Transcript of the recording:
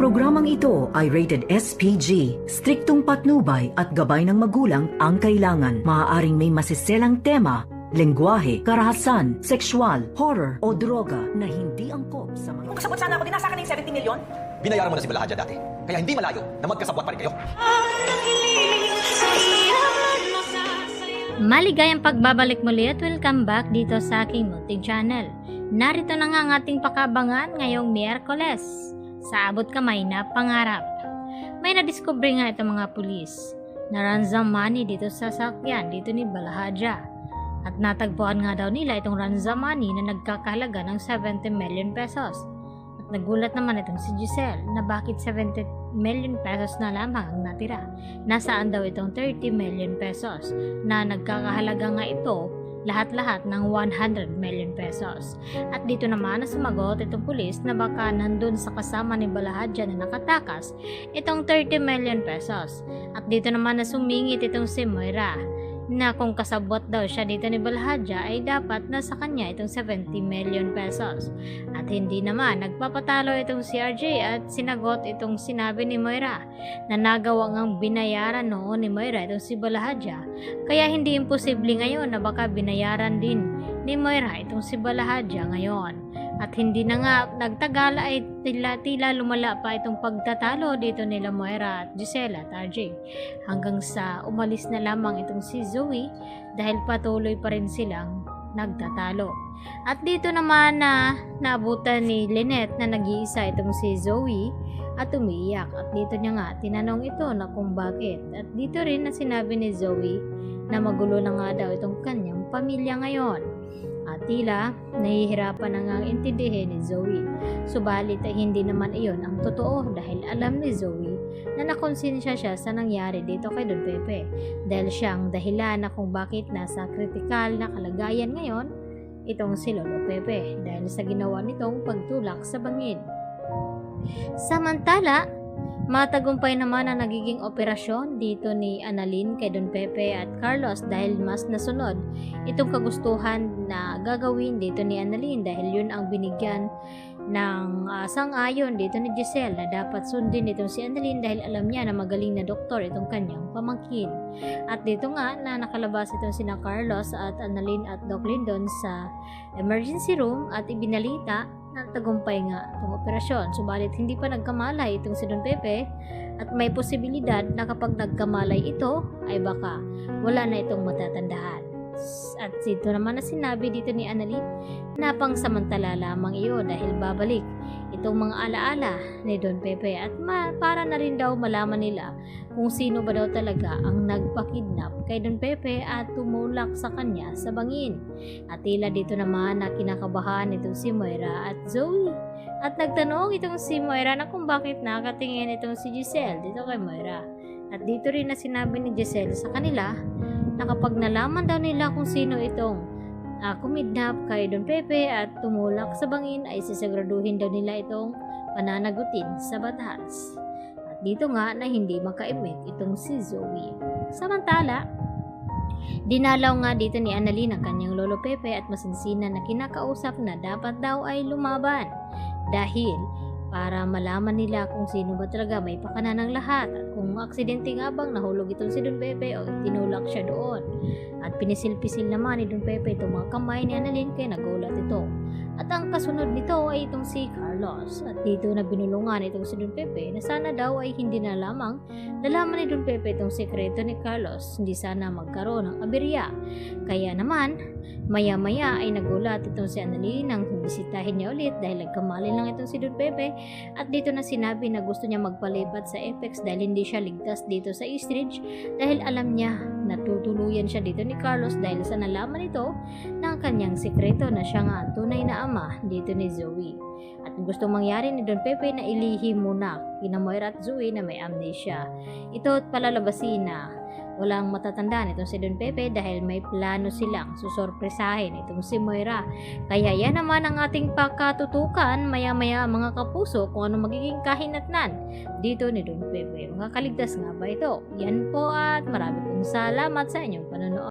Programang ito ay rated SPG, striktong patnubay at gabay ng magulang ang kailangan. Maaaring may masiselang tema, lengguwahe, karahasan, sexual, horror o droga na hindi angkop sa mga... Kung kasabot sana ako, dinasa ka na yung 70 million? Binayaran mo na si Balahadja dati, kaya hindi malayo na magkasabwat pa rin kayo. Maligayang pagbabalik muli at welcome back dito sa aking munting channel. Narito na nga ang ating pakabangan ngayong Miyerkules sa abot kamay na pangarap. May nadiskubre nga itong mga pulis na ransom money dito sa sasakyan dito ni Balahadja. At natagpuan nga daw nila itong ransom money na nagkakahalaga ng 70 million pesos. At nagulat naman itong si Giselle na bakit 70 million pesos na lamang ang natira. Nasaan daw itong 30 million pesos na nagkakahalaga nga ito lahat-lahat ng 100 million pesos. At dito naman na sumagot itong pulis na baka nandun sa kasama ni Balahadja na nakatakas itong 30 million pesos. At dito naman na sumingit itong si Moira na kung kasabot daw siya dito ni Balahadja ay dapat nasa kanya itong 70 million pesos. At hindi naman nagpapatalo itong si RJ at sinagot itong sinabi ni Moira na nagawa ngang binayaran noon ni Moira itong si Balahadja, kaya hindi imposible ngayon na baka binayaran din ni Moira itong si Balahadja ngayon. At hindi na nga nagtagal ay tila lumala pa itong pagtatalo dito nila Moira at Giselle at RJ hanggang sa umalis na lamang itong si Zoe dahil patuloy pa rin silang nagtatalo. At dito naman na naabutan ni Lynette na nag-iisa itong si Zoe at umiiyak. At dito niya nga tinanong ito na kung bakit. At dito rin na sinabi ni Zoe na magulo na nga daw itong kanyang pamilya ngayon. At tila nahihirapan na ngang intindihin ni Zoe. Subalit ay hindi naman iyon ang totoo dahil alam ni Zoe na nakonsensya siya sa nangyari dito kay Don Pepe dahil siya ang dahilan na kung bakit nasa kritikal na kalagayan ngayon itong si Lolo Pepe dahil sa ginawa nitong pagtulak sa bangin. Samantala, matagumpay naman ang nagiging operasyon dito ni Annalyn kay Don Pepe at Carlos dahil mas nasunod itong kagustuhan na gagawin dito ni Annalyn dahil yun ang binigyan ng sang-ayon dito ni Giselle na dapat sundin itong si Annalyn dahil alam niya na magaling na doktor itong kanyang pamangkin. At dito nga na nakalabas itong sina Carlos at Annalyn at Doc Lindon sa emergency room at ibinalita na tagumpay nga itong operasyon. Subalit hindi pa nagkamalay itong si Don Pepe at may posibilidad na kapag nagkamalay ito ay baka wala na itong matatandaan. At dito naman na sinabi dito ni Annalyn na pangsamantala lamang iyo dahil babalik itong mga alaala ni Don Pepe at para na rin daw malaman nila kung sino ba daw talaga ang nagpakidnap kay Don Pepe at tumulak sa kanya sa bangin. At tila dito naman na kinakabahan itong si Moira at Zoe. At nagtanong itong si Moira na kung bakit nakatingin itong si Giselle dito kay Moira. At dito rin na sinabi ni Giselle sa kanila na kapag nalaman daw nila kung sino itong kumidnap kay Don Pepe at tumulak sa bangin ay sisiguraduhin daw nila itong pananagutin sa batas. At dito nga na hindi makaimik itong si Zoe. Samantala, dinalaw nga dito ni Annalyn ang kanyang Lolo Pepe at masinsinan na kinakausap na dapat daw ay lumaban dahil para malaman nila kung sino ba talaga may pakana ng lahat at kung aksidente nga bang nahulog itong si Don Pepe o tinulak siya doon. At pinisil-pisil naman ni Don Pepe itong mga kamay ni Annalyn kaya nagulat ito. At ang kasunod nito ay itong si Carlos. At dito na binulungan itong si Don Pepe na sana daw ay hindi na lamang nalaman ni Don Pepe itong sekreto ni Carlos, hindi sana magkaroon ng aberya. Kaya naman, maya-maya ay nagulat itong si Annalyn nang bisitahin niya ulit dahil nagkamali lang itong si Don Pepe. At dito na sinabi na gusto niya magpalipat sa Apex dahil hindi siya ligtas dito sa Eastridge dahil alam niya na tutuluyan siya dito ni Carlos dahil sa nalaman ito ng kanyang sekreto na siya nga ang tunay na ama dito ni Zoe. At gusto mangyari ni Don Pepe na ilihim muna kina Moira at Zoe na may amnesia. Ito at palalabasin na walang matatandaan itong si Don Pepe dahil may plano silang susorpresahin itong si Moira. Kaya yan naman ang ating pakatutukan maya-maya mga kapuso kung ano magiging kahinatnan dito ni Don Pepe. Makakaligtas nga ba ito? Yan po at marami pong salamat sa inyong panonood.